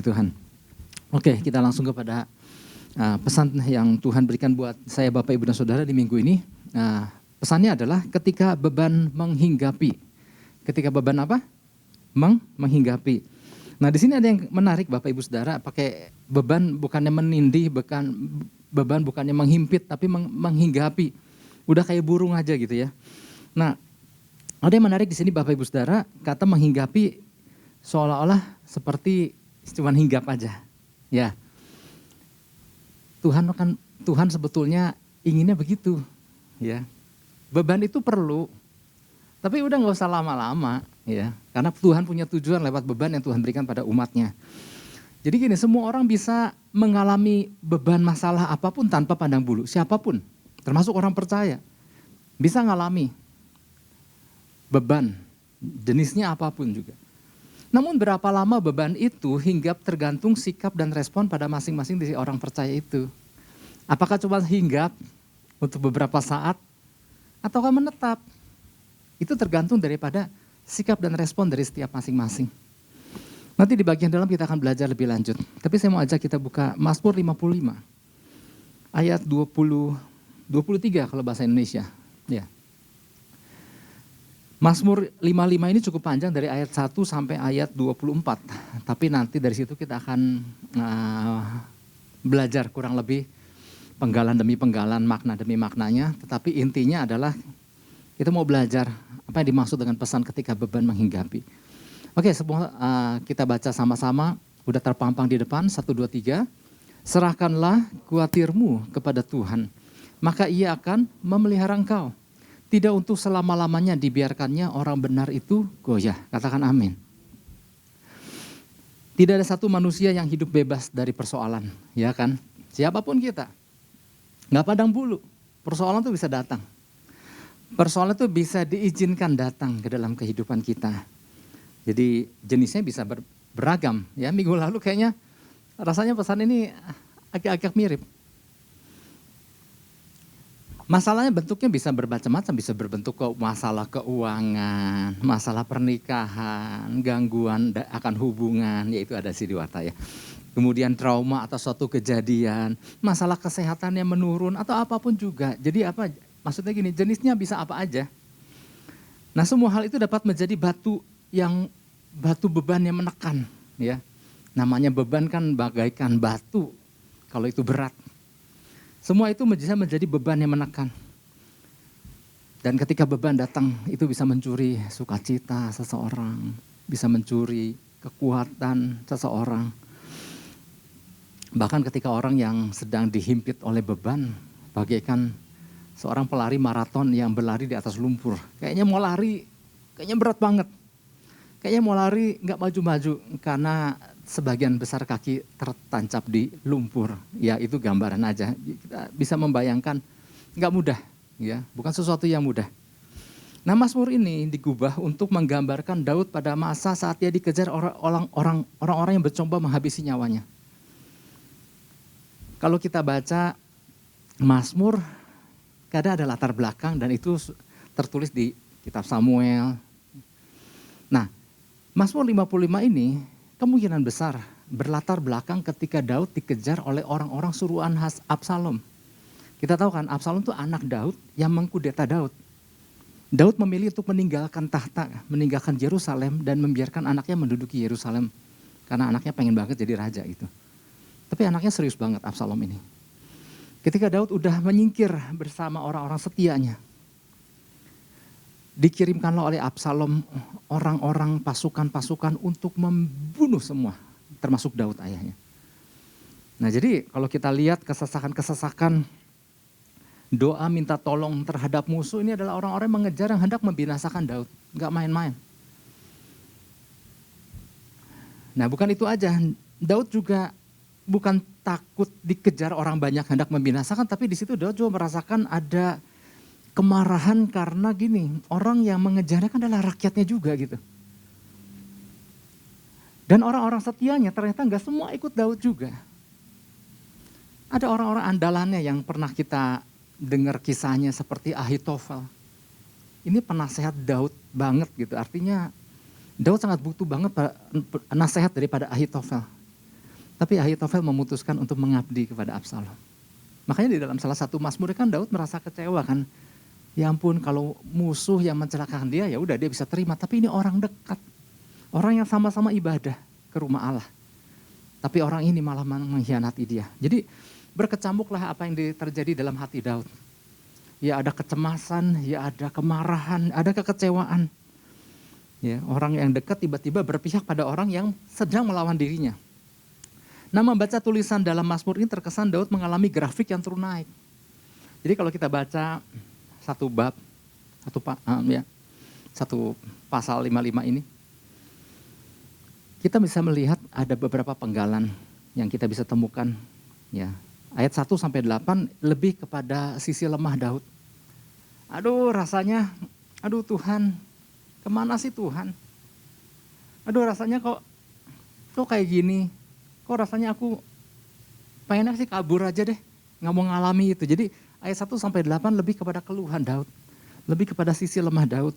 Tuhan. Oke, kita langsung kepada pesan yang Tuhan berikan buat saya Bapak Ibu dan Saudara di minggu ini. Pesannya adalah ketika beban menghinggapi. Ketika beban apa? Menghinggapi. Nah di sini ada yang menarik Bapak Ibu Saudara, pakai beban bukannya menindih, beban bukannya menghimpit, tapi menghinggapi. Udah kayak burung aja gitu ya. Nah ada yang menarik di sini Bapak Ibu Saudara, kata menghinggapi seolah-olah seperti cuma hinggap aja. Ya, Tuhan sebetulnya inginnya begitu, ya. Beban itu perlu, tapi udah nggak usah lama-lama, ya. Karena Tuhan punya tujuan lewat beban yang Tuhan berikan pada umatnya. Jadi gini, semua orang bisa mengalami beban masalah apapun tanpa pandang bulu, siapapun, termasuk orang percaya, bisa ngalami beban, jenisnya apapun juga. Namun berapa lama beban itu hinggap tergantung sikap dan respon pada masing-masing dari orang percaya itu. Apakah cuma hinggap untuk beberapa saat ataukah menetap? Itu tergantung daripada sikap dan respon dari setiap masing-masing. Nanti di bagian dalam kita akan belajar lebih lanjut. Tapi saya mau ajak kita buka Mazmur 55 ayat 23 kalau bahasa Indonesia. Ya. Mazmur 55 ini cukup panjang dari ayat 1 sampai ayat 24. Tapi nanti dari situ kita akan belajar kurang lebih penggalan demi penggalan, makna demi maknanya. Tetapi intinya adalah kita mau belajar apa yang dimaksud dengan pesan ketika beban menghinggapi. Oke, semua kita baca sama-sama. Udah terpampang di depan, 1, 2, 3. Serahkanlah kuatirmu kepada Tuhan, maka ia akan memelihara engkau. Tidak untuk selama-lamanya dibiarkannya orang benar itu goyah. Katakan amin. Tidak ada satu manusia yang hidup bebas dari persoalan, ya kan? Siapapun kita, nggak pandang bulu. Persoalan itu bisa datang. Persoalan itu bisa diizinkan datang ke dalam kehidupan kita. Jadi jenisnya bisa beragam. Ya, minggu lalu kayaknya rasanya pesan ini agak-agak mirip. Masalahnya bentuknya bisa bermacam-macam, bisa berbentuk masalah keuangan, masalah pernikahan, gangguan akan hubungan, yaitu ada siddhiwarta ya. Kemudian trauma atau suatu kejadian, masalah kesehatan yang menurun atau apapun juga. Jadi apa? Maksudnya gini, jenisnya bisa apa aja. Nah semua hal itu dapat menjadi batu beban yang menekan, ya. Namanya beban kan bagaikan batu kalau itu berat. Semua itu bisa menjadi beban yang menekan. Dan ketika beban datang, itu bisa mencuri sukacita seseorang, bisa mencuri kekuatan seseorang. Bahkan ketika orang yang sedang dihimpit oleh beban, bagaikan seorang pelari maraton yang berlari di atas lumpur. Kayaknya mau lari, kayaknya berat banget. Kayaknya mau lari nggak maju-maju karena sebagian besar kaki tertancap di lumpur. Ya itu gambaran aja. Kita bisa membayangkan nggak mudah, ya, bukan sesuatu yang mudah. Nah Mazmur ini digubah untuk menggambarkan Daud pada masa saat dia dikejar orang-orang yang mencoba menghabisi nyawanya. Kalau kita baca Mazmur, kadang ada latar belakang dan itu tertulis di kitab Samuel. Nah Mazmur 55 ini kemungkinan besar berlatar belakang ketika Daud dikejar oleh orang-orang suruhan Absalom. Kita tahu kan Absalom itu anak Daud yang mengkudeta Daud. Daud memilih untuk meninggalkan tahta, meninggalkan Yerusalem dan membiarkan anaknya menduduki Yerusalem. Karena anaknya pengen banget jadi raja itu. Tapi anaknya serius banget Absalom ini. Ketika Daud udah menyingkir bersama orang-orang setianya, dikirimkanlah oleh Absalom orang-orang pasukan-pasukan untuk membunuh semua, termasuk Daud ayahnya. Nah jadi kalau kita lihat kesesakan-kesesakan, doa minta tolong terhadap musuh ini adalah orang-orang yang mengejar yang hendak membinasakan Daud. Gak main-main. Nah bukan itu aja, Daud juga bukan takut dikejar orang banyak hendak membinasakan, tapi di situ Daud juga merasakan ada kemarahan karena gini, orang yang mengejarnya kan adalah rakyatnya juga gitu. Dan orang-orang setianya ternyata nggak semua ikut Daud juga. Ada orang-orang andalannya yang pernah kita dengar kisahnya seperti Ahitofel. Ini penasehat Daud banget gitu, artinya Daud sangat butuh banget nasihat daripada Ahitofel. Tapi Ahitofel memutuskan untuk mengabdi kepada Absalom. Makanya di dalam salah satu mazmur kan Daud merasa kecewa kan. Ya ampun, kalau musuh yang mencelakakan dia ya udah dia bisa terima. Tapi ini orang dekat. Orang yang sama-sama ibadah ke rumah Allah. Tapi orang ini malah mengkhianati dia. Jadi berkecamuklah apa yang terjadi dalam hati Daud. Ya ada kecemasan, ya ada kemarahan, ada kekecewaan. Ya, orang yang dekat tiba-tiba berpihak pada orang yang sedang melawan dirinya. Nah, membaca tulisan dalam Mazmur ini terkesan Daud mengalami grafik yang turun naik. Jadi kalau kita baca satu bab, satu pasal 55 ini, kita bisa melihat ada beberapa penggalan yang kita bisa temukan. Ya, ayat 1 sampai 8 lebih kepada sisi lemah Daud. Aduh rasanya, aduh Tuhan, kemana sih Tuhan? Aduh rasanya kok kayak gini, kok rasanya aku pengennya sih kabur aja deh, nggak mau ngalami itu. Jadi ayat 1 sampai 8 lebih kepada keluhan Daud, lebih kepada sisi lemah Daud.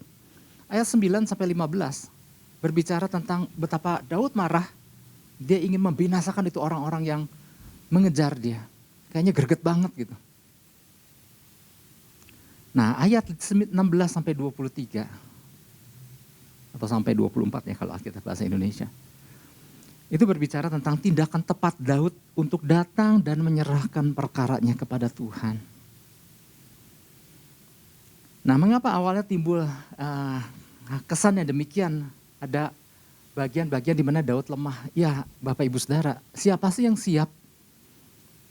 Ayat 9 sampai 15 berbicara tentang betapa Daud marah, dia ingin membinasakan itu orang-orang yang mengejar dia. Kayaknya greget banget gitu. Nah, ayat 16 sampai 23 atau sampai 24 ya kalau Alkitab bahasa Indonesia. Itu berbicara tentang tindakan tepat Daud untuk datang dan menyerahkan perkaranya kepada Tuhan. Nah, mengapa awalnya timbul kesan yang demikian? Ada bagian-bagian di mana Daud lemah. Ya, Bapak Ibu Saudara, siapa sih yang siap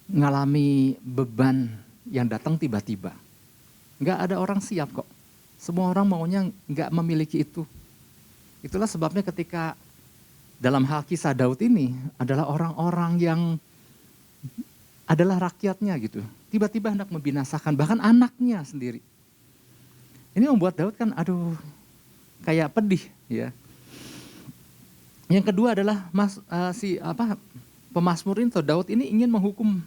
mengalami beban yang datang tiba-tiba? Enggak ada orang siap kok. Semua orang maunya enggak memiliki itu. Itulah sebabnya ketika dalam hal kisah Daud ini adalah orang-orang yang adalah rakyatnya gitu. Tiba-tiba hendak membinasakan bahkan anaknya sendiri. Ini membuat Daud kan aduh kayak pedih ya. Yang kedua adalah pemazmur itu Daud ini ingin menghukum,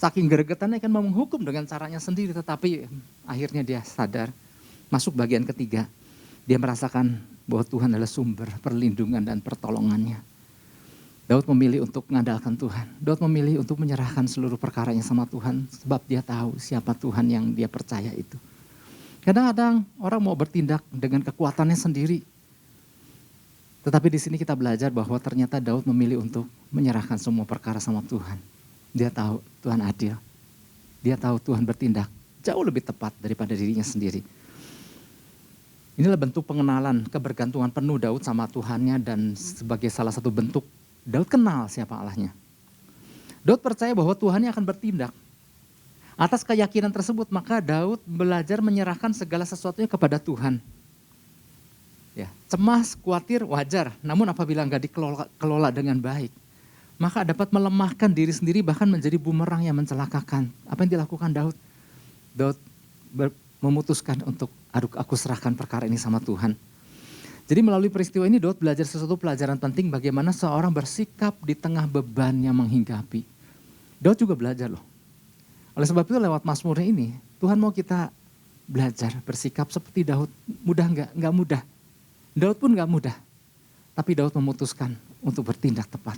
saking gregetannya kan mau menghukum dengan caranya sendiri, tetapi akhirnya dia sadar. Masuk bagian ketiga, dia merasakan bahwa Tuhan adalah sumber perlindungan dan pertolongannya. Daud memilih untuk mengandalkan Tuhan. Daud memilih untuk menyerahkan seluruh perkaranya sama Tuhan, sebab dia tahu siapa Tuhan yang dia percaya itu. Kadang-kadang orang mau bertindak dengan kekuatannya sendiri. Tetapi di sini kita belajar bahwa ternyata Daud memilih untuk menyerahkan semua perkara sama Tuhan. Dia tahu Tuhan adil. Dia tahu Tuhan bertindak jauh lebih tepat daripada dirinya sendiri. Inilah bentuk pengenalan, kebergantungan penuh Daud sama Tuhannya, dan sebagai salah satu bentuk Daud kenal siapa Allahnya. Daud percaya bahwa Tuhan yang akan bertindak. Atas keyakinan tersebut maka Daud belajar menyerahkan segala sesuatunya kepada Tuhan. Ya, cemas, khawatir wajar, namun apabila enggak dikelola dengan baik, maka dapat melemahkan diri sendiri bahkan menjadi bumerang yang mencelakakan. Apa yang dilakukan Daud? Daud memutuskan untuk aku serahkan perkara ini sama Tuhan. Jadi melalui peristiwa ini Daud belajar sesuatu pelajaran penting bagaimana seorang bersikap di tengah beban yang menghinggapi. Daud juga belajar loh. Oleh sebab itu lewat mazmurnya ini, Tuhan mau kita belajar bersikap seperti Daud. Mudah enggak? Enggak mudah. Daud pun enggak mudah. Tapi Daud memutuskan untuk bertindak tepat.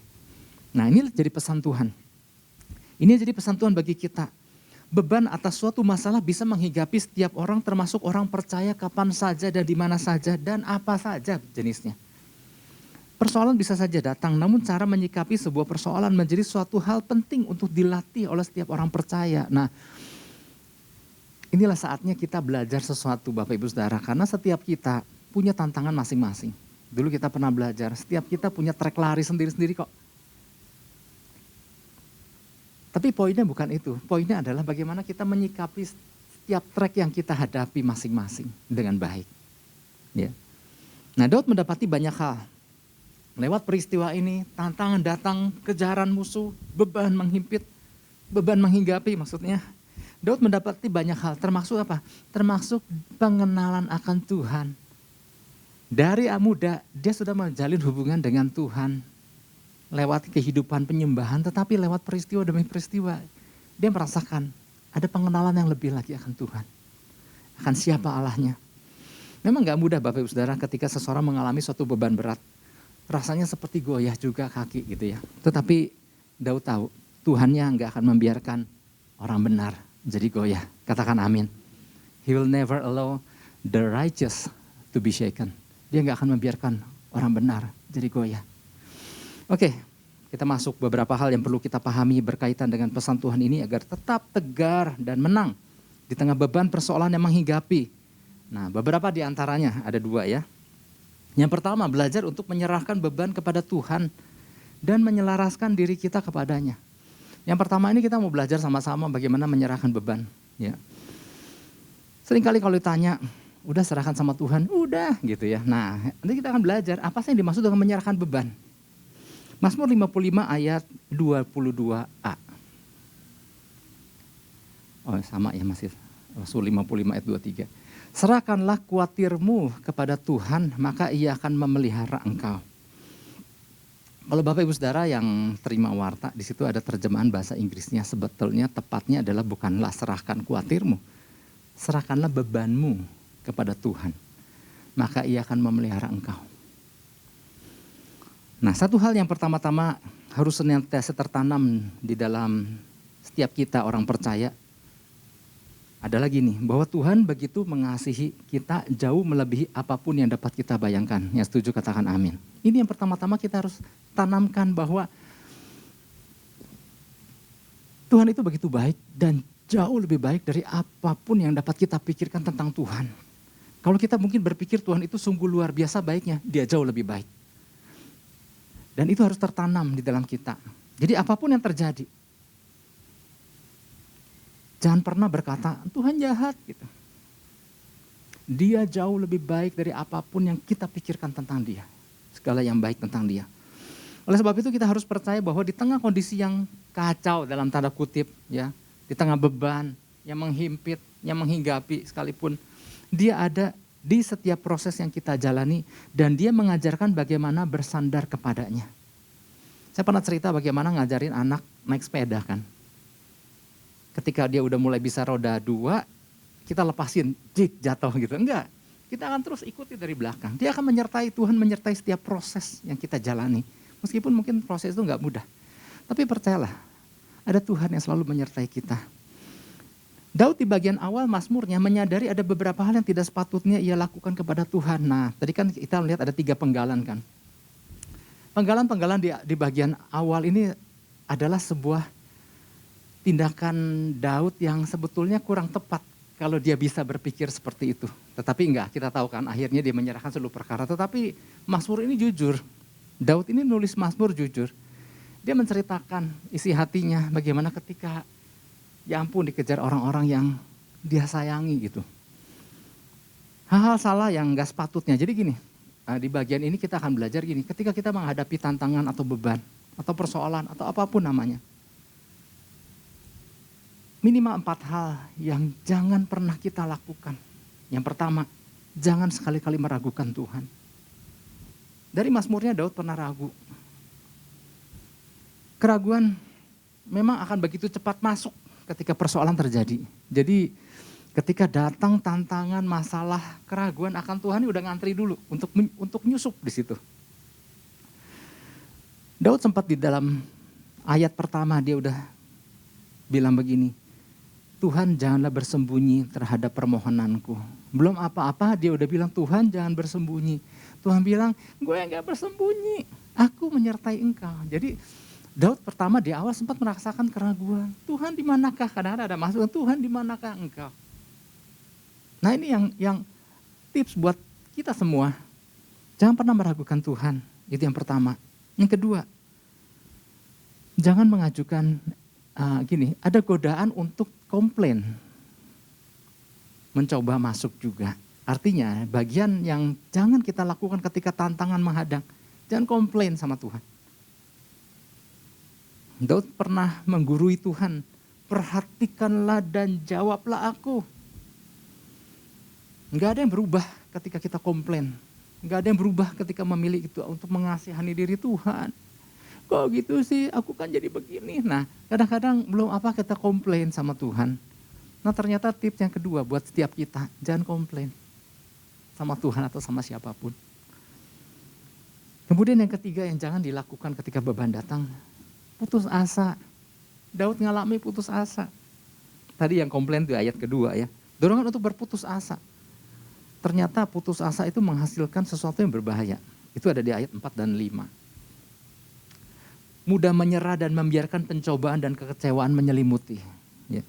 Nah, ini jadi pesan Tuhan. Ini jadi pesan Tuhan bagi kita. Beban atas suatu masalah bisa menghinggapi setiap orang, termasuk orang percaya kapan saja dan di mana saja dan apa saja jenisnya. Persoalan bisa saja datang, namun cara menyikapi sebuah persoalan menjadi suatu hal penting untuk dilatih oleh setiap orang percaya. Nah, inilah saatnya kita belajar sesuatu Bapak Ibu Saudara, karena setiap kita punya tantangan masing-masing. Dulu kita pernah belajar, setiap kita punya trek lari sendiri-sendiri kok. Tapi poinnya bukan itu, poinnya adalah bagaimana kita menyikapi setiap trek yang kita hadapi masing-masing dengan baik. Ya. Nah, Daud mendapati banyak hal. Lewat peristiwa ini, tantangan datang, kejaran musuh, beban menghimpit, beban menghinggapi maksudnya. Daud mendapati banyak hal, termasuk apa? Termasuk pengenalan akan Tuhan. Dari muda, dia sudah menjalin hubungan dengan Tuhan. Lewat kehidupan penyembahan, tetapi lewat peristiwa demi peristiwa. Dia merasakan ada pengenalan yang lebih lagi akan Tuhan. Akan siapa Allahnya. Memang gak mudah Bapak Ibu Saudara ketika seseorang mengalami suatu beban berat. Rasanya seperti goyah juga kaki gitu ya. Tetapi Daud tahu Tuhannya nggak akan membiarkan orang benar jadi goyah. Katakan amin. He will never allow the righteous to be shaken. Dia nggak akan membiarkan orang benar jadi goyah. Oke, kita masuk beberapa hal yang perlu kita pahami berkaitan dengan pesan Tuhan ini agar tetap tegar dan menang di tengah beban persoalan yang menghinggapi. Nah, beberapa di antaranya ada 2 ya. Yang pertama, belajar untuk menyerahkan beban kepada Tuhan dan menyelaraskan diri kita kepadanya. Yang pertama ini kita mau belajar sama-sama bagaimana menyerahkan beban. Ya. Seringkali kalau ditanya, udah serahkan sama Tuhan, udah gitu ya. Nah, nanti kita akan belajar apa sih yang dimaksud dengan menyerahkan beban. Mazmur 55 ayat 22a. Oh sama ya masih, Mazmur 55 ayat 23. Serahkanlah kuatirmu kepada Tuhan, maka ia akan memelihara engkau. Kalau Bapak Ibu Saudara yang terima warta, di situ ada terjemahan bahasa Inggrisnya, sebetulnya tepatnya adalah bukanlah serahkan kuatirmu, serahkanlah bebanmu kepada Tuhan, maka ia akan memelihara engkau. Nah, satu hal yang pertama-tama harus senantiasa tertanam di dalam setiap kita orang percaya adalah gini, bahwa Tuhan begitu mengasihi kita jauh melebihi apapun yang dapat kita bayangkan. Yang setuju katakan amin. Ini yang pertama-tama kita harus tanamkan bahwa Tuhan itu begitu baik dan jauh lebih baik dari apapun yang dapat kita pikirkan tentang Tuhan. Kalau kita mungkin berpikir Tuhan itu sungguh luar biasa baiknya, dia jauh lebih baik. Dan itu harus tertanam di dalam kita. Jadi apapun yang terjadi, jangan pernah berkata, Tuhan jahat gitu. Dia jauh lebih baik dari apapun yang kita pikirkan tentang dia. Segala yang baik tentang dia. Oleh sebab itu kita harus percaya bahwa di tengah kondisi yang kacau dalam tanda kutip, ya, di tengah beban yang menghimpit, yang menghinggapi sekalipun, dia ada di setiap proses yang kita jalani dan dia mengajarkan bagaimana bersandar kepadanya. Saya pernah cerita bagaimana ngajarin anak naik sepeda kan. Ketika dia udah mulai bisa roda 2, kita lepasin, jik jatuh gitu. Enggak, kita akan terus ikuti dari belakang. Dia akan menyertai, Tuhan menyertai setiap proses yang kita jalani. Meskipun mungkin proses itu enggak mudah. Tapi percayalah, ada Tuhan yang selalu menyertai kita. Daud di bagian awal Mazmurnya menyadari ada beberapa hal yang tidak sepatutnya ia lakukan kepada Tuhan. Nah, tadi kan kita lihat ada 3 penggalan kan. Penggalan-penggalan di bagian awal ini adalah sebuah tindakan Daud yang sebetulnya kurang tepat kalau dia bisa berpikir seperti itu. Tetapi enggak, kita tahu kan akhirnya dia menyerahkan seluruh perkara. Tetapi Mazmur ini jujur. Daud ini nulis Mazmur jujur. Dia menceritakan isi hatinya bagaimana ketika ya ampun dikejar orang-orang yang dia sayangi gitu. Hal-hal salah yang enggak sepatutnya. Jadi gini, di bagian ini kita akan belajar gini. Ketika kita menghadapi tantangan atau beban atau persoalan atau apapun namanya. Minimal 4 hal yang jangan pernah kita lakukan. Yang pertama, jangan sekali-kali meragukan Tuhan. Dari Mazmurnya Daud pernah ragu. Keraguan memang akan begitu cepat masuk ketika persoalan terjadi. Jadi ketika datang tantangan, masalah, keraguan akan Tuhan udah ngantri dulu untuk nyusup di situ. Daud sempat di dalam ayat pertama dia udah bilang begini, Tuhan janganlah bersembunyi terhadap permohonanku. Belum apa-apa dia udah bilang Tuhan jangan bersembunyi. Tuhan bilang gue enggak bersembunyi, aku menyertai engkau. Jadi Daud pertama di awal sempat merasakan keraguan. Tuhan di manakah? Kadang-kadang ada masukan Tuhan di manakah engkau? Nah ini yang tips buat kita semua. Jangan pernah meragukan Tuhan. Itu yang pertama. Yang kedua, jangan mengajukan ada godaan untuk komplain, mencoba masuk juga. Artinya bagian yang jangan kita lakukan ketika tantangan menghadang, jangan komplain sama Tuhan. Daud pernah menggurui Tuhan, perhatikanlah dan jawablah aku. Enggak ada yang berubah ketika kita komplain, enggak ada yang berubah ketika memilih itu untuk mengasihani diri Tuhan. Kok gitu sih, aku kan jadi begini. Nah kadang-kadang belum apa kita komplain sama Tuhan. Nah ternyata tips yang kedua buat setiap kita, jangan komplain sama Tuhan atau sama siapapun. Kemudian yang ketiga yang jangan dilakukan ketika beban datang, putus asa. Daud ngalami putus asa. Tadi yang komplain itu ayat kedua ya. Dorongan untuk berputus asa. Ternyata putus asa itu menghasilkan sesuatu yang berbahaya. Itu ada di ayat 4 dan 5. Mudah menyerah dan membiarkan pencobaan dan kekecewaan menyelimuti. Ya.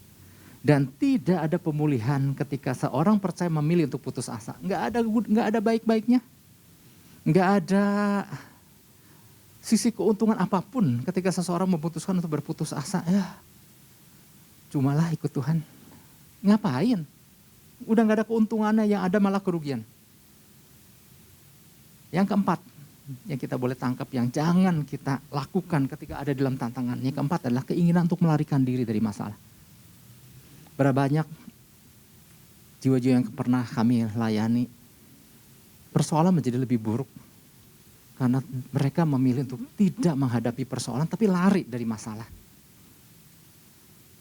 Dan tidak ada pemulihan ketika seorang percaya memilih untuk putus asa. Nggak ada baik-baiknya. Nggak ada sisi keuntungan apapun ketika seseorang memutuskan untuk berputus asa. Ya, cumalah ikut Tuhan. Ngapain? Udah nggak ada keuntungannya, yang ada malah kerugian. Yang keempat, yang kita boleh tangkap, yang jangan kita lakukan ketika ada dalam tantangan. Yang keempat adalah keinginan untuk melarikan diri dari masalah. Berapa banyak jiwa-jiwa yang pernah kami layani, persoalan menjadi lebih buruk karena mereka memilih untuk tidak menghadapi persoalan tapi lari dari masalah.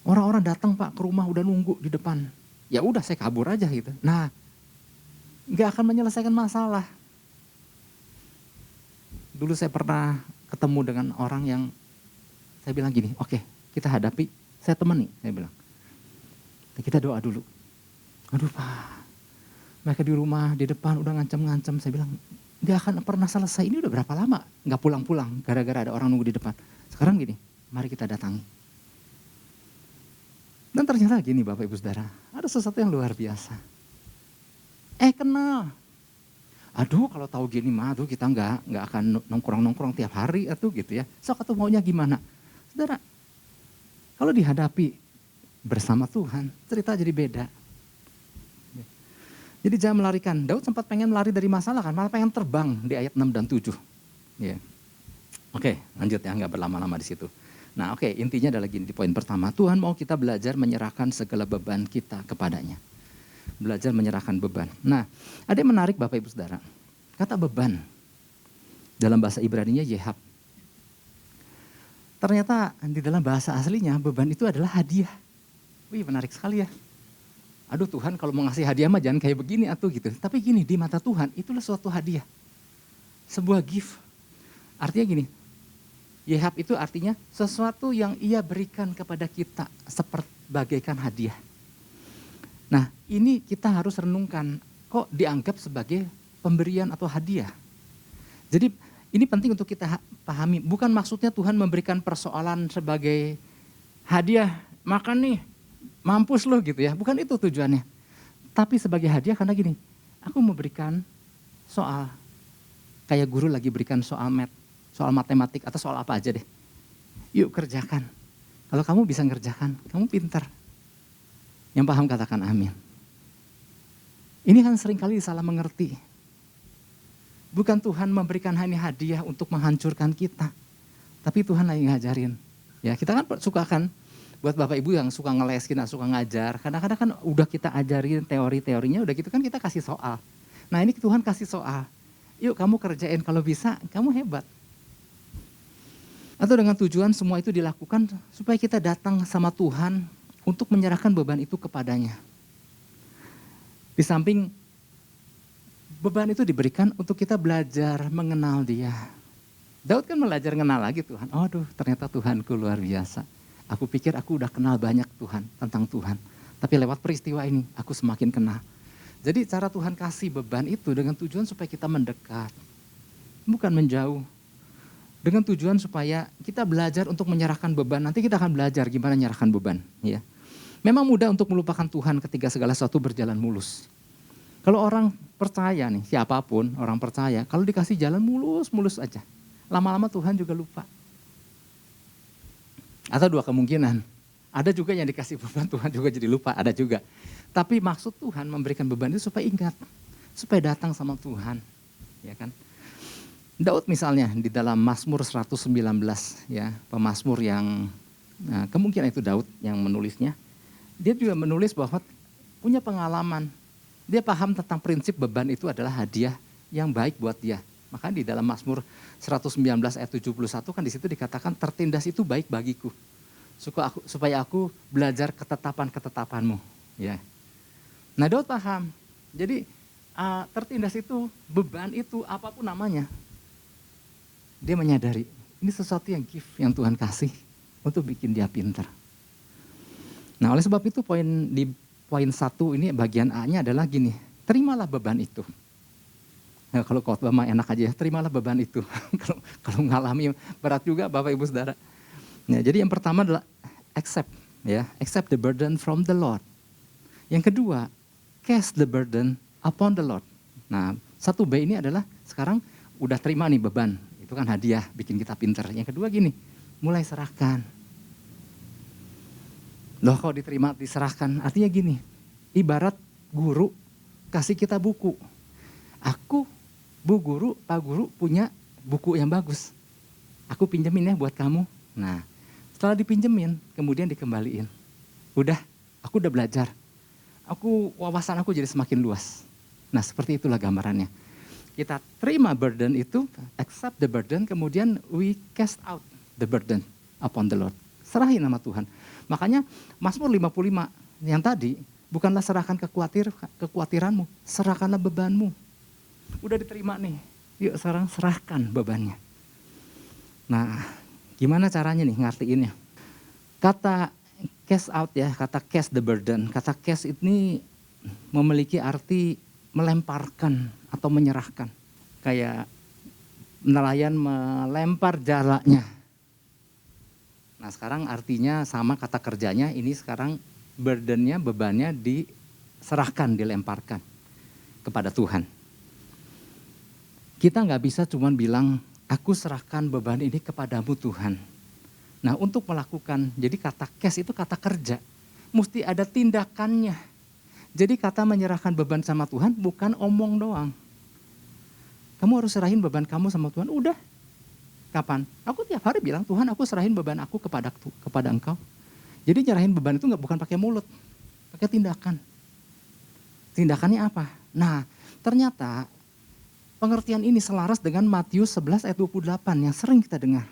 Orang-orang datang Pak ke rumah udah nunggu di depan. Ya udah saya kabur aja gitu. Nah, nggak akan menyelesaikan masalah. Dulu saya pernah ketemu dengan orang yang saya bilang gini, oke, kita hadapi, saya temani, saya bilang. Kita doa dulu. Aduh Pak, mereka di rumah, di depan udah ngancam-ngancam. Saya bilang, gak akan pernah selesai. Ini udah berapa lama gak pulang-pulang gara-gara ada orang nunggu di depan. Sekarang gini, mari kita datangi. Dan ternyata gini Bapak Ibu Saudara, ada sesuatu yang luar biasa. Kenal. Aduh kalau tahu gini mah, aduh kita nggak akan nongkrong-nongkrong tiap hari atau gitu ya. So atau maunya gimana? Saudara, kalau dihadapi bersama Tuhan, cerita jadi beda. Jadi jangan melarikan. Daud sempat pengen lari dari masalah kan, malah pengen terbang di ayat 6 dan 7. Ya. Oke, lanjut ya, nggak berlama-lama di situ. Nah oke, intinya adalah gini, di poin pertama, Tuhan mau kita belajar menyerahkan segala beban kita kepadanya. Belajar menyerahkan beban. Nah, ada yang menarik Bapak Ibu Saudara. Kata beban, dalam bahasa Ibraninya Yehab. Ternyata di dalam bahasa aslinya beban itu adalah hadiah. Wih menarik sekali ya. Aduh Tuhan kalau mau ngasih hadiah mah jangan kayak begini atau gitu. Tapi gini, di mata Tuhan itulah suatu hadiah. Sebuah gift. Artinya gini, Yehab itu artinya sesuatu yang ia berikan kepada kita seperti bagaikan hadiah. Nah ini kita harus renungkan, kok dianggap sebagai pemberian atau hadiah. Jadi ini penting untuk kita pahami, bukan maksudnya Tuhan memberikan persoalan sebagai hadiah, makan nih, mampus loh gitu ya, bukan itu tujuannya. Tapi sebagai hadiah karena gini, aku memberikan soal, kayak guru lagi berikan soal matematik atau soal apa aja deh. Yuk kerjakan, kalau kamu bisa ngerjakan, kamu pintar. Yang paham katakan amin. Ini kan seringkali salah mengerti. Bukan Tuhan memberikan hanya hadiah untuk menghancurkan kita. Tapi Tuhan lagi ngajarin. Ya kita kan suka kan, buat Bapak Ibu yang suka ngeleskin, suka ngajar. Kadang-kadang kan udah kita ajarin teori-teorinya, udah gitu kan kita kasih soal. Nah ini Tuhan kasih soal. Yuk kamu kerjain, kalau bisa kamu hebat. Atau dengan tujuan semua itu dilakukan supaya kita datang sama Tuhan untuk menyerahkan beban itu kepadanya. Di samping beban itu diberikan untuk kita belajar mengenal Dia. Daud kan belajar mengenal lagi Tuhan. Aduh ternyata Tuhanku luar biasa. Aku pikir aku udah kenal banyak Tuhan, tentang Tuhan. Tapi lewat peristiwa ini aku semakin kenal. Jadi cara Tuhan kasih beban itu dengan tujuan supaya kita mendekat. Bukan menjauh. Dengan tujuan supaya kita belajar untuk menyerahkan beban. Nanti kita akan belajar gimana menyerahkan beban. Ya. Memang mudah untuk melupakan Tuhan ketika segala sesuatu berjalan mulus. Kalau orang percaya nih, siapapun orang percaya, kalau dikasih jalan mulus-mulus aja. Lama-lama Tuhan juga lupa. Atau dua kemungkinan. Ada juga yang dikasih beban Tuhan juga jadi lupa, ada juga. Tapi maksud Tuhan memberikan beban itu supaya ingat. Supaya datang sama Tuhan. Ya kan? Daud misalnya di dalam Mazmur 119 ya, pemazmur yang kemungkinan itu Daud yang menulisnya. Dia juga menulis bahwa punya pengalaman. Dia paham tentang prinsip beban itu adalah hadiah yang baik buat dia. Maka di dalam Mazmur 119 ayat 71 kan di situ dikatakan tertindas itu baik bagiku. Supaya aku belajar ketetapan-ketetapanmu. Ya. Nah Daud paham. Jadi tertindas itu, beban itu apapun namanya. Dia menyadari Ini sesuatu yang gift yang Tuhan kasih untuk bikin dia pintar. Nah oleh sebab itu di poin 1 ini bagian A-nya adalah gini, terimalah beban itu. Nah, kalau khotbah mah enak aja ya, terimalah beban itu. kalau ngalami berat juga Bapak Ibu Saudara. Nah, jadi yang pertama adalah accept the burden from the Lord. Yang kedua, cast the burden upon the Lord. Nah, 1B ini adalah sekarang udah terima nih beban. Itu kan hadiah bikin kita pintar. Yang kedua gini, mulai serahkan. Loh kalau diterima diserahkan, artinya gini, ibarat guru kasih kita buku. Aku, Bu Guru, Pak Guru punya buku yang bagus. Aku pinjemin ya buat kamu. Nah, setelah dipinjemin, kemudian dikembaliin. Aku udah belajar. Wawasan aku jadi semakin luas. Nah, seperti itulah gambarannya. Kita terima burden itu, accept the burden, kemudian we cast out the burden upon the Lord. Serahin sama Tuhan. Makanya Mazmur 55 yang tadi, bukanlah serahkan kekhawatiranmu, serahkanlah bebanmu. Udah diterima nih, yuk sekarang serahkan bebannya. Nah, gimana caranya nih ngartiinnya? Kata cast out ya, kata cast the burden. Kata cast ini memiliki arti melemparkan atau menyerahkan. Kayak nelayan melempar jalanya. Nah sekarang artinya sama kata kerjanya, ini sekarang burdennya, bebannya diserahkan, dilemparkan kepada Tuhan. Kita nggak bisa cuma bilang, aku serahkan beban ini kepadamu Tuhan. Nah untuk melakukan, jadi kata cast itu kata kerja, mesti ada tindakannya. Jadi kata menyerahkan beban sama Tuhan bukan omong doang. Kamu harus serahin beban kamu sama Tuhan, udah. Kapan? Aku tiap hari bilang, Tuhan aku serahin beban aku kepada Engkau. Jadi nyerahin beban itu bukan pakai mulut, pakai tindakan. Tindakannya apa? Nah ternyata pengertian ini selaras dengan Matius 11 ayat 28 yang sering kita dengar.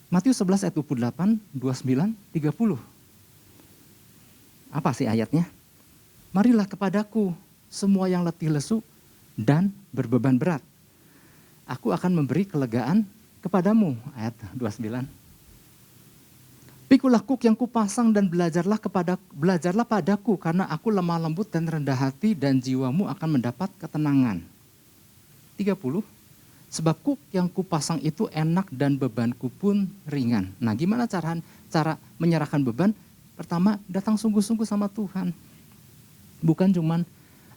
Matius 11 ayat 28, 29, 30. Apa sih ayatnya? Marilah kepadaku semua yang letih lesu dan berbeban berat. Aku akan memberi kelegaan kepadamu. Ayat 29. Pikulah kuk yang kupasang dan belajarlah padaku karena aku lemah lembut dan rendah hati dan jiwamu akan mendapat ketenangan. 30. Sebab kuk yang kupasang itu enak dan bebanku pun ringan. Nah gimana cara menyerahkan beban? Pertama datang sungguh-sungguh sama Tuhan. Bukan cuman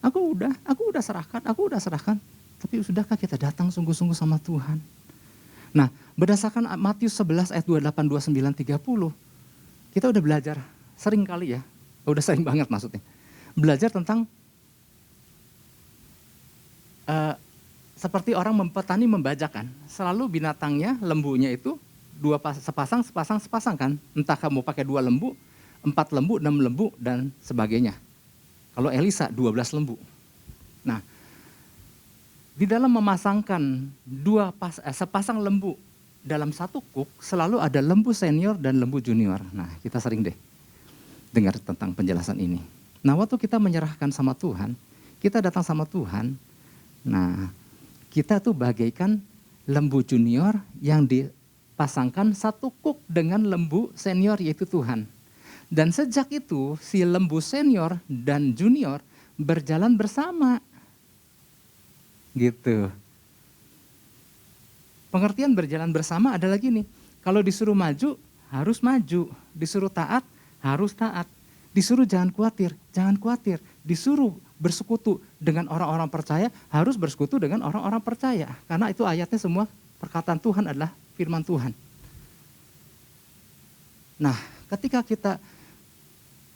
aku udah serahkan. Tapi sudahkah kita datang sungguh-sungguh sama Tuhan? Nah berdasarkan Matius 11 ayat 28, 29, 30. Kita udah belajar sering kali ya. Udah sering banget maksudnya. Belajar tentang seperti orang petani membajakan, selalu binatangnya, lembunya itu sepasang kan. Entah kamu pakai 2 lembu, 4 lembu, 6 lembu, dan sebagainya. Kalau Elisa 12 lembu. Nah, di dalam memasangkan sepasang lembu dalam satu kuk, selalu ada lembu senior dan lembu junior. Nah, kita sering deh dengar tentang penjelasan ini. Nah, waktu kita menyerahkan sama Tuhan, kita datang sama Tuhan, nah kita tuh bagaikan lembu junior yang dipasangkan satu kuk dengan lembu senior yaitu Tuhan. Dan sejak itu si lembu senior dan junior berjalan bersama. Gitu. Pengertian berjalan bersama adalah gini, kalau disuruh maju harus maju, disuruh taat harus taat, disuruh jangan khawatir, disuruh bersekutu dengan orang-orang percaya, harus bersekutu dengan orang-orang percaya. Karena itu ayatnya semua perkataan Tuhan adalah firman Tuhan. Nah, ketika kita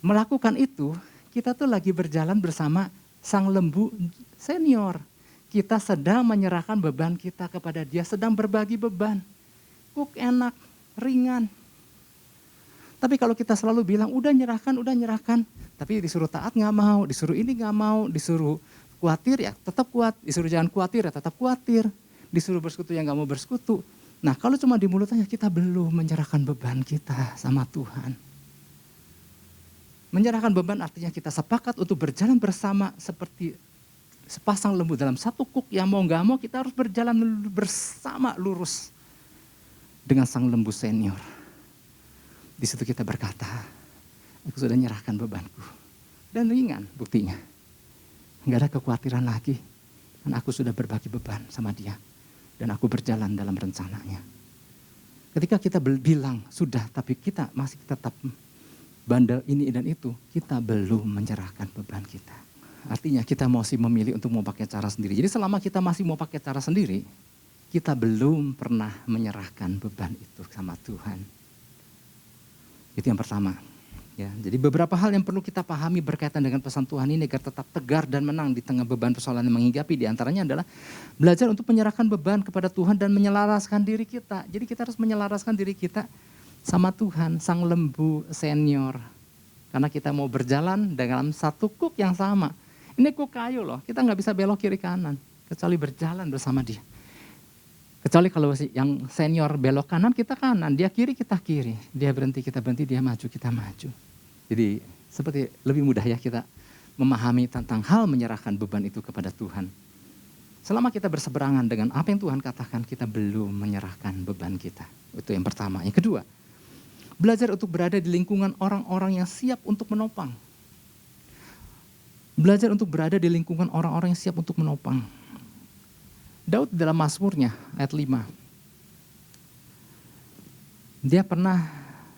melakukan itu, kita tuh lagi berjalan bersama sang lembu senior. Kita sedang menyerahkan beban kita kepada dia, sedang berbagi beban. Kuk enak, ringan. Tapi kalau kita selalu bilang, udah nyerahkan. Tapi disuruh taat gak mau, disuruh ini gak mau, disuruh khawatir ya tetap kuat, disuruh jangan khawatir ya tetap khawatir, disuruh bersekutu yang gak mau bersekutu. Nah kalau cuma di mulut aja kita belum menyerahkan beban kita sama Tuhan. Menyerahkan beban artinya kita sepakat untuk berjalan bersama seperti sepasang lembu dalam satu kuk yang mau gak mau kita harus berjalan bersama lurus. dengan sang lembu senior. Di situ kita berkata, aku sudah nyerahkan bebanku. Dan ringan buktinya. Nggak ada kekhawatiran lagi. Dan aku sudah berbagi beban sama dia. Dan aku berjalan dalam rencananya. Ketika kita bilang, sudah, tapi kita masih tetap bandel ini dan itu, kita belum menyerahkan beban kita. Artinya kita masih memilih untuk mau pakai cara sendiri. Jadi selama kita masih mau pakai cara sendiri, kita belum pernah menyerahkan beban itu sama Tuhan. Itu yang pertama. Ya, jadi beberapa hal yang perlu kita pahami berkaitan dengan pesan Tuhan ini agar tetap tegar dan menang di tengah beban persoalan yang menghinggapi. Di antaranya adalah belajar untuk menyerahkan beban kepada Tuhan dan menyelaraskan diri kita. Jadi kita harus menyelaraskan diri kita sama Tuhan, sang lembu senior. Karena kita mau berjalan dalam satu kuk yang sama. Ini kuk kayu loh, kita nggak bisa belok kiri kanan. Kecuali berjalan bersama dia. Kecuali kalau yang senior belok kanan, kita kanan. Dia kiri, kita kiri. Dia berhenti, kita berhenti. Dia maju, kita maju. Jadi seperti lebih mudah ya kita memahami tentang hal menyerahkan beban itu kepada Tuhan. Selama kita berseberangan dengan apa yang Tuhan katakan, kita belum menyerahkan beban kita. Itu yang pertama. Yang kedua, belajar untuk berada di lingkungan orang-orang yang siap untuk menopang. Belajar untuk berada di lingkungan orang-orang yang siap untuk menopang. Daud dalam Mazmurnya ayat 5. Dia pernah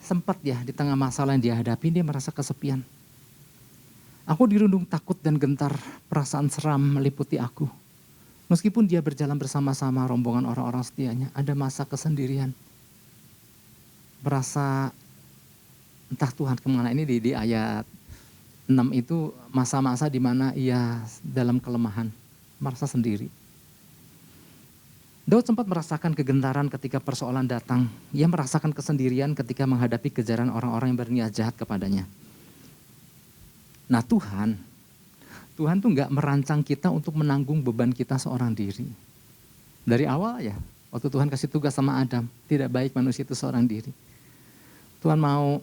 sempat ya di tengah masalah yang dia hadapi, dia merasa kesepian. Aku dirundung takut dan gentar, perasaan seram meliputi aku. Meskipun dia berjalan bersama-sama rombongan orang-orang setianya, ada masa kesendirian. Merasa entah Tuhan kemana. Ini di ayat 6 itu masa-masa di mana ia dalam kelemahan, merasa sendiri. Daud sempat merasakan kegentaran ketika persoalan datang. Ia merasakan kesendirian ketika menghadapi kejaran orang-orang yang berniat jahat kepadanya. Nah Tuhan tuh gak merancang kita untuk menanggung beban kita seorang diri. Dari awal ya, waktu Tuhan kasih tugas sama Adam, tidak baik manusia itu seorang diri. Tuhan mau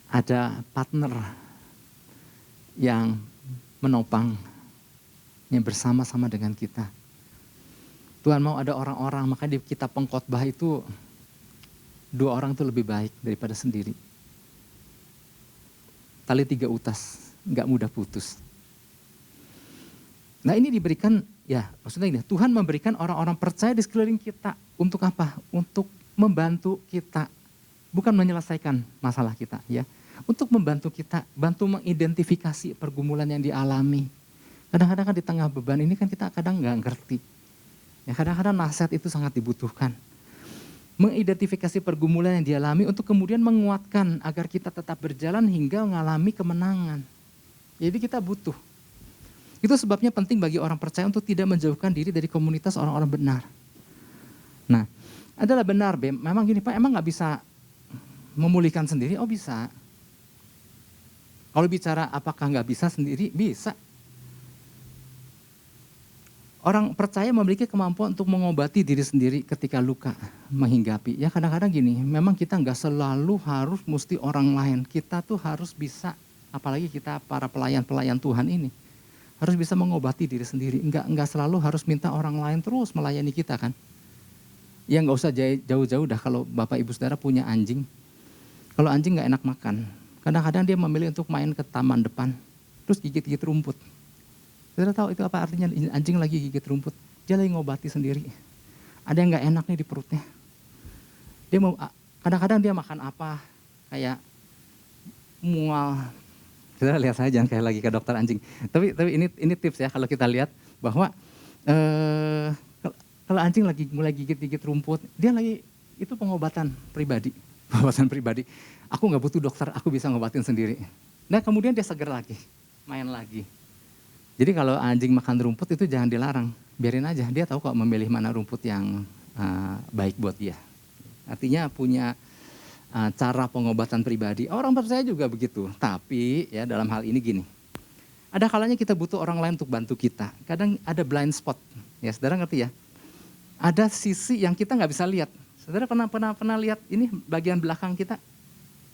ada partner yang menopang, yang bersama-sama dengan kita. Tuhan mau ada orang-orang, makanya di kitab pengkhotbah itu 2 orang itu lebih baik daripada sendiri. Tali 3 utas, gak mudah putus. Nah ini diberikan, ya maksudnya ini, Tuhan memberikan orang-orang percaya di sekeliling kita. Untuk apa? Untuk membantu kita, bukan menyelesaikan masalah kita ya. Untuk membantu kita, bantu mengidentifikasi pergumulan yang dialami. Kadang-kadang kan di tengah beban ini kan kita kadang gak ngerti. Ya, kadang-kadang nasihat itu sangat dibutuhkan. Mengidentifikasi pergumulan yang dialami untuk kemudian menguatkan agar kita tetap berjalan hingga mengalami kemenangan. Jadi kita butuh. Itu sebabnya penting bagi orang percaya untuk tidak menjauhkan diri dari komunitas orang-orang benar. Nah, adalah benar, Bem. Memang gini Pak, emang gak bisa memulihkan sendiri? Oh bisa. Kalau bicara apakah gak bisa sendiri? Bisa. Orang percaya memiliki kemampuan untuk mengobati diri sendiri ketika luka menghinggapi. Ya kadang-kadang gini, memang kita nggak selalu harus mesti orang lain. Kita tuh harus bisa, apalagi kita para pelayan-pelayan Tuhan ini, harus bisa mengobati diri sendiri. Nggak selalu harus minta orang lain terus melayani kita kan. Ya nggak usah jauh-jauh dah kalau Bapak Ibu Saudara punya anjing. Kalau anjing nggak enak makan, kadang-kadang dia memilih untuk main ke taman depan, terus gigit-gigit rumput. Saudara tahu itu apa artinya anjing lagi gigit rumput? Dia lagi ngobati sendiri. Ada yang gak enak nih di perutnya. Dia mau, kadang-kadang dia makan apa? Kayak mual. Saudara lihat saya jangan kayak lagi ke dokter anjing. Tapi ini tips ya kalau kita lihat bahwa kalau anjing lagi mulai gigit-gigit rumput, dia lagi itu pengobatan pribadi. Pengobatan pribadi. Aku gak butuh dokter, aku bisa ngobatin sendiri. Nah kemudian dia seger lagi, main lagi. Jadi kalau anjing makan rumput itu jangan dilarang, biarin aja. Dia tahu kok memilih mana rumput yang baik buat dia. Artinya punya cara pengobatan pribadi. Orang percaya juga begitu. Tapi ya dalam hal ini gini, ada kalanya kita butuh orang lain untuk bantu kita. Kadang ada blind spot, ya saudara ngerti ya. Ada sisi yang kita nggak bisa lihat. Saudara pernah lihat ini bagian belakang kita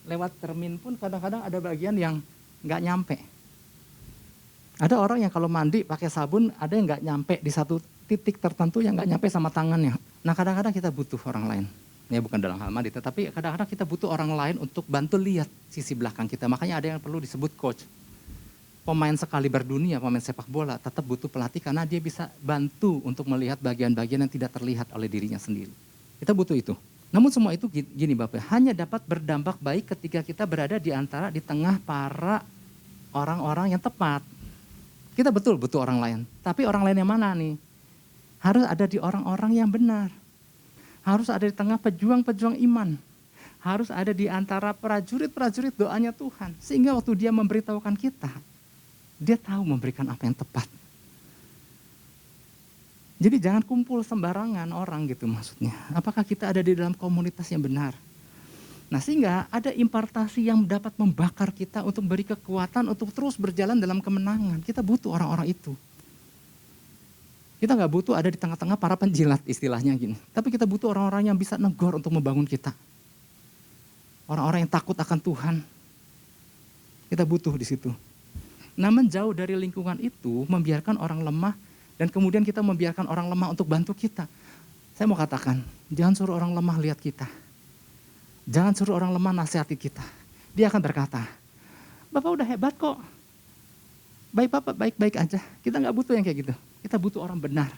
lewat cermin pun kadang-kadang ada bagian yang nggak nyampe. Ada orang yang kalau mandi pakai sabun, ada yang nggak nyampe di satu titik tertentu yang nggak nyampe sama tangannya. Nah kadang-kadang kita butuh orang lain. Ya bukan dalam hal mandi, tetapi kadang-kadang kita butuh orang lain untuk bantu lihat sisi belakang kita. Makanya ada yang perlu disebut coach. Pemain sekaliber dunia, pemain sepak bola tetap butuh pelatih karena dia bisa bantu untuk melihat bagian-bagian yang tidak terlihat oleh dirinya sendiri. Kita butuh itu. Namun semua itu gini Bapak, hanya dapat berdampak baik ketika kita berada di tengah para orang-orang yang tepat. Kita betul butuh orang lain, tapi orang lain yang mana nih? Harus ada di orang-orang yang benar. Harus ada di tengah pejuang-pejuang iman. Harus ada di antara prajurit-prajurit doanya Tuhan. Sehingga waktu dia memberitahukan kita, dia tahu memberikan apa yang tepat. Jadi jangan kumpul sembarangan orang gitu maksudnya. Apakah kita ada di dalam komunitas yang benar? Nah sehingga ada impartasi yang dapat membakar kita untuk beri kekuatan untuk terus berjalan dalam kemenangan. Kita butuh orang-orang itu. Kita nggak butuh ada di tengah-tengah para penjilat istilahnya gini. Tapi kita butuh orang-orang yang bisa negor untuk membangun kita. Orang-orang yang takut akan Tuhan. Kita butuh di situ. Namun jauh dari lingkungan itu membiarkan orang lemah dan kemudian kita membiarkan orang lemah untuk bantu kita. Saya mau katakan, jangan suruh orang lemah lihat kita. Jangan suruh orang lemah nasihati kita. Dia akan berkata, Bapak udah hebat kok. Baik Bapak, baik-baik aja. Kita nggak butuh yang kayak gitu. Kita butuh orang benar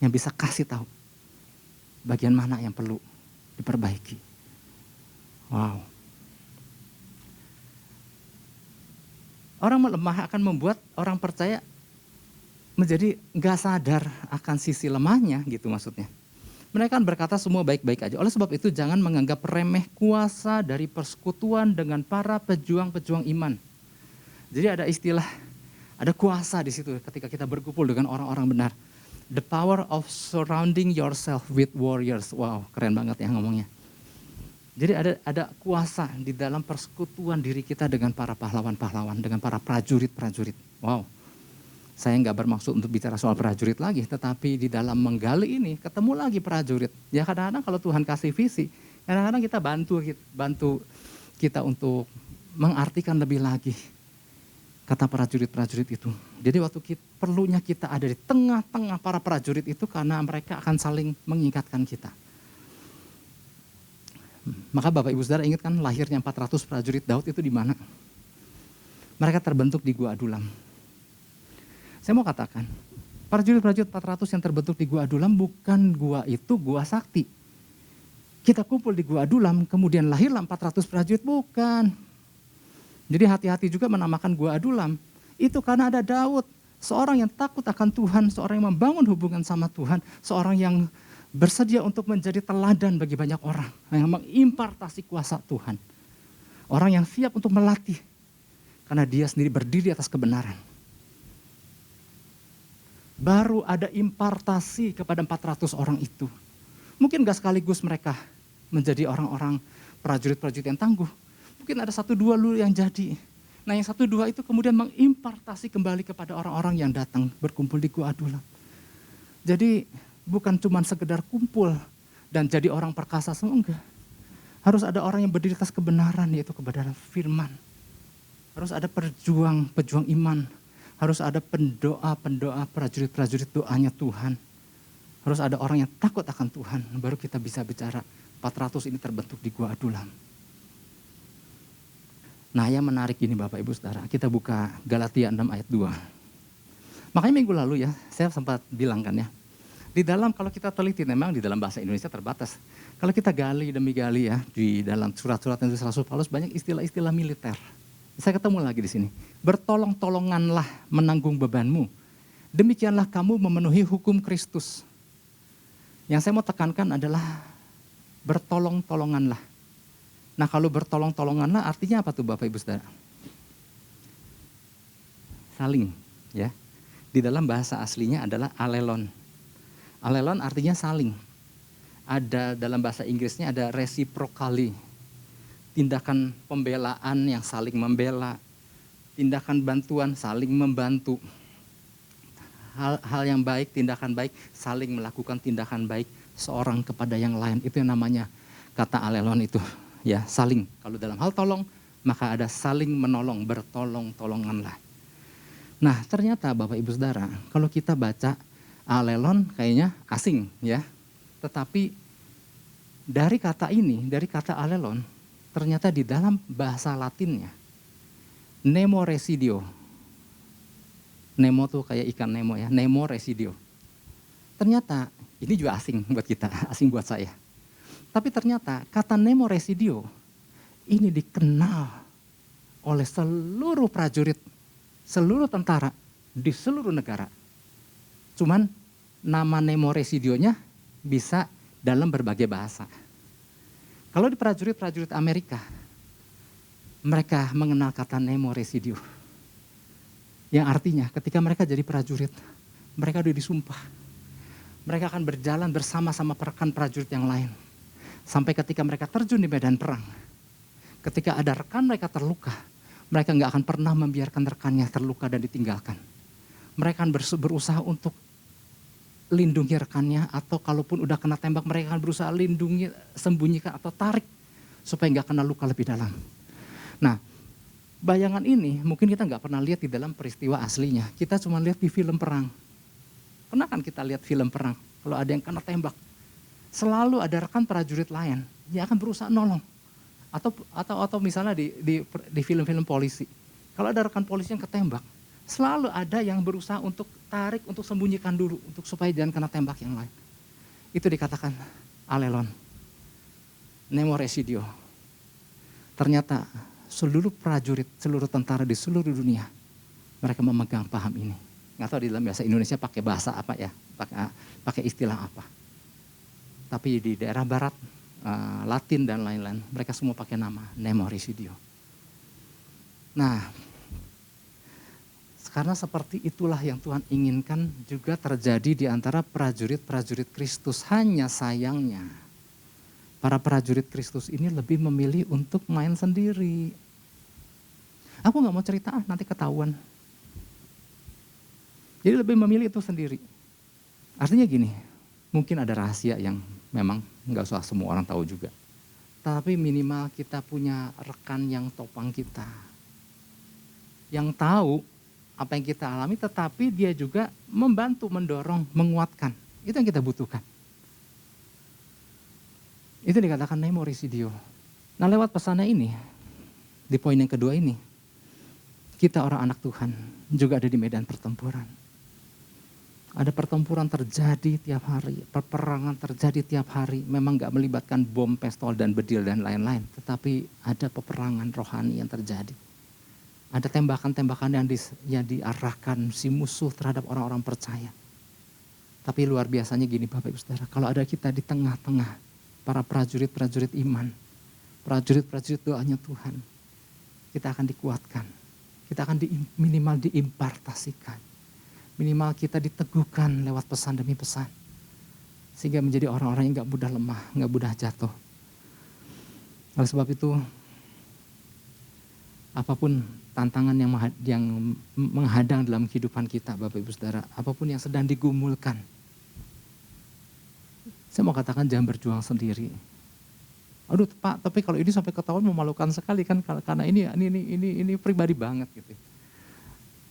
yang bisa kasih tahu bagian mana yang perlu diperbaiki. Wow. Orang lemah akan membuat orang percaya menjadi nggak sadar akan sisi lemahnya gitu maksudnya. Mereka kan berkata semua baik-baik aja. Oleh sebab itu jangan menganggap remeh kuasa dari persekutuan dengan para pejuang-pejuang iman. Jadi ada istilah, ada kuasa di situ ketika kita berkumpul dengan orang-orang benar. The power of surrounding yourself with warriors. Wow, keren banget ya ngomongnya. Jadi ada kuasa di dalam persekutuan diri kita dengan para pahlawan-pahlawan, dengan para prajurit-prajurit. Wow, saya nggak bermaksud untuk bicara soal prajurit lagi, tetapi di dalam menggali ini ketemu lagi prajurit. Ya kadang-kadang kalau Tuhan kasih visi, kadang-kadang kita bantu kita untuk mengartikan lebih lagi kata prajurit-prajurit itu. Jadi waktu perlunya kita ada di tengah-tengah para prajurit itu karena mereka akan saling mengingatkan kita. Maka Bapak Ibu Saudara ingat kan lahirnya 400 prajurit Daud itu di mana? Mereka terbentuk di Gua Adulam. Saya mau katakan, prajurit-prajurit 400 yang terbentuk di Gua Adulam bukan gua itu gua sakti. Kita kumpul di Gua Adulam, kemudian lahirlah 400 prajurit, bukan. Jadi hati-hati juga menamakan Gua Adulam. Itu karena ada Daud, seorang yang takut akan Tuhan, seorang yang membangun hubungan sama Tuhan, seorang yang bersedia untuk menjadi teladan bagi banyak orang, yang mengimpartasi kuasa Tuhan. Orang yang siap untuk melatih, karena dia sendiri berdiri atas kebenaran. Baru ada impartasi kepada 400 orang itu. Mungkin gak sekaligus mereka menjadi orang-orang prajurit-prajurit yang tangguh. Mungkin ada 1-2 dulu yang jadi. Nah yang 1-2 itu kemudian mengimpartasi kembali kepada orang-orang yang datang berkumpul di Gua Adulam. Jadi bukan cuma sekedar kumpul dan jadi orang perkasa semua, enggak. Harus ada orang yang berdiri atas kebenaran, yaitu kebenaran firman. Harus ada pejuang iman. Harus ada pendoa prajurit-prajurit doanya Tuhan. Harus ada orang yang takut akan Tuhan, baru kita bisa bicara 400 ini terbentuk di Gua Adulam. Nah yang menarik ini Bapak Ibu Saudara, kita buka Galatia 6 ayat 2. Makanya minggu lalu ya, saya sempat bilang kan ya, di dalam kalau kita teliti memang di dalam bahasa Indonesia terbatas. Kalau kita gali demi gali ya, di dalam surat-surat yang ditulis Rasul Paulus banyak istilah-istilah militer. Saya ketemu lagi di sini. Bertolong-tolonganlah menanggung bebanmu. Demikianlah kamu memenuhi hukum Kristus. Yang saya mau tekankan adalah bertolong-tolonganlah. Nah kalau bertolong-tolonganlah artinya apa tuh Bapak Ibu Saudara? Saling ya. Di dalam bahasa aslinya adalah alelon. Alelon artinya saling. Ada dalam bahasa Inggrisnya ada reciprocally. Tindakan pembelaan yang saling membela. Tindakan bantuan saling membantu. Hal yang baik, tindakan baik, saling melakukan tindakan baik seorang kepada yang lain. Itu yang namanya kata alelon itu. Ya, saling. Kalau dalam hal tolong, maka ada saling menolong, bertolong-tolonganlah. Nah, ternyata Bapak Ibu Saudara, kalau kita baca alelon kayaknya asing ya. Tetapi Dari kata ini, dari kata alelon, ternyata di dalam bahasa Latinnya, nemo residio. Nemo tuh kayak ikan Nemo ya, nemo residio. Ternyata, ini juga asing buat kita, asing buat saya. Tapi ternyata kata nemo residio ini dikenal oleh seluruh prajurit, seluruh tentara di seluruh negara. Cuman nama nemo residionya bisa dalam berbagai bahasa. Kalau di prajurit-prajurit Amerika, mereka mengenal kata nemo residio. Yang artinya ketika mereka jadi prajurit, mereka udah disumpah. Mereka akan berjalan bersama-sama rekan prajurit yang lain. Sampai ketika mereka terjun di medan perang. Ketika ada rekan mereka terluka, mereka nggak akan pernah membiarkan rekannya terluka dan ditinggalkan. Mereka akan berusaha untuk lindungi rekannya, atau kalaupun udah kena tembak, mereka akan berusaha lindungi, sembunyikan atau tarik supaya nggak kena luka lebih dalam. Nah, bayangan ini mungkin kita nggak pernah lihat di dalam peristiwa aslinya. Kita cuma lihat di film perang. Pernah kan kita lihat film perang? Kalau ada yang kena tembak, selalu ada rekan prajurit lain yang akan berusaha nolong. Atau misalnya di film-film polisi, kalau ada rekan polisi yang ketembak, selalu ada yang berusaha untuk tarik, untuk sembunyikan dulu, untuk supaya jangan kena tembak yang lain. Itu dikatakan alelon, nemo residio. Ternyata seluruh prajurit, seluruh tentara di seluruh dunia, mereka memegang paham ini. Nggak tahu di dalam bahasa Indonesia pakai bahasa apa ya, pakai istilah apa. Tapi di daerah barat, Latin dan lain-lain, mereka semua pakai nama nemo residio. Nah, karena seperti itulah yang Tuhan inginkan juga terjadi di antara prajurit-prajurit Kristus. Hanya sayangnya, para prajurit Kristus ini lebih memilih untuk main sendiri. Aku nggak mau cerita, nanti ketahuan. Jadi lebih memilih itu sendiri. Artinya gini, mungkin ada rahasia yang memang nggak usah semua orang tahu juga. Tapi minimal kita punya rekan yang topang kita. Yang tahu apa yang kita alami, tetapi dia juga membantu, mendorong, menguatkan. Itu yang kita butuhkan. Itu dikatakan nemo residio. Nah, lewat pesannya ini, di poin yang kedua ini, kita orang anak Tuhan juga ada di medan pertempuran. Ada pertempuran terjadi tiap hari, peperangan terjadi tiap hari. Memang gak melibatkan bom, pistol, dan bedil dan lain-lain. Tetapi ada peperangan rohani yang terjadi. Ada tembakan-tembakan yang diarahkan si musuh terhadap orang-orang percaya. Tapi luar biasanya gini Bapak Ibu Saudara, kalau ada kita di tengah-tengah para prajurit-prajurit iman, prajurit-prajurit doanya Tuhan, kita akan dikuatkan, kita akan minimal diimpartasikan, minimal kita diteguhkan lewat pesan demi pesan, sehingga menjadi orang-orang yang gak mudah lemah, gak mudah jatuh. Oleh sebab itu, apapun tantangan yang menghadang dalam kehidupan kita Bapak Ibu Saudara, apapun yang sedang digumulkan, saya mau katakan jangan berjuang sendiri. Aduh Pak, tapi kalau ini sampai ketahuan memalukan sekali kan, karena ini pribadi banget gitu.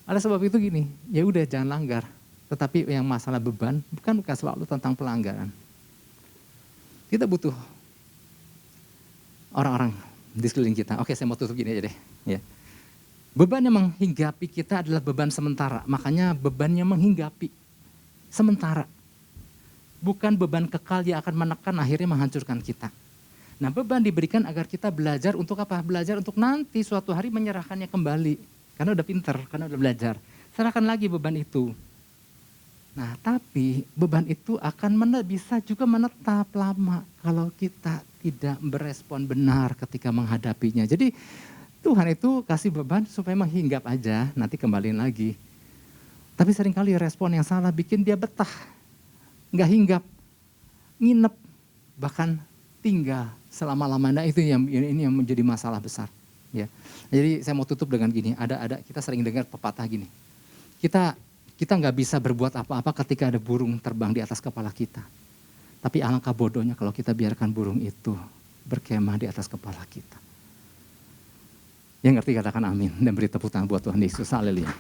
Ada sebab itu gini, ya udah jangan langgar. Tetapi yang masalah beban bukan selalu tentang pelanggaran. Kita butuh orang-orang di sekeliling kita. Oke, saya mau tutup gini aja deh. Ya. Beban yang menghinggapi kita adalah beban sementara. Makanya beban yang menghinggapi sementara. Bukan beban kekal yang akan menekan akhirnya menghancurkan kita. Nah, beban diberikan agar kita belajar untuk apa? Belajar untuk nanti suatu hari menyerahkannya kembali. Karena udah pinter, karena udah belajar. Serahkan lagi beban itu. Nah, tapi beban itu akan bisa juga menetap lama kalau kita tidak berespon benar ketika menghadapinya. Jadi Tuhan itu kasih beban supaya menghinggap aja, nanti kembaliin lagi. Tapi seringkali respon yang salah bikin dia betah, nggak hinggap, nginep, bahkan tinggal selama-lamanya. Itu ini yang menjadi masalah besar. Ya, jadi saya mau tutup dengan gini. Kita sering dengar pepatah gini. Kita nggak bisa berbuat apa-apa ketika ada burung terbang di atas kepala kita. Tapi alangkah bodohnya kalau kita biarkan burung itu berkemah di atas kepala kita. Yang ngerti katakan amin dan beri tepuk tangan buat Tuhan Yesus. Haleluya.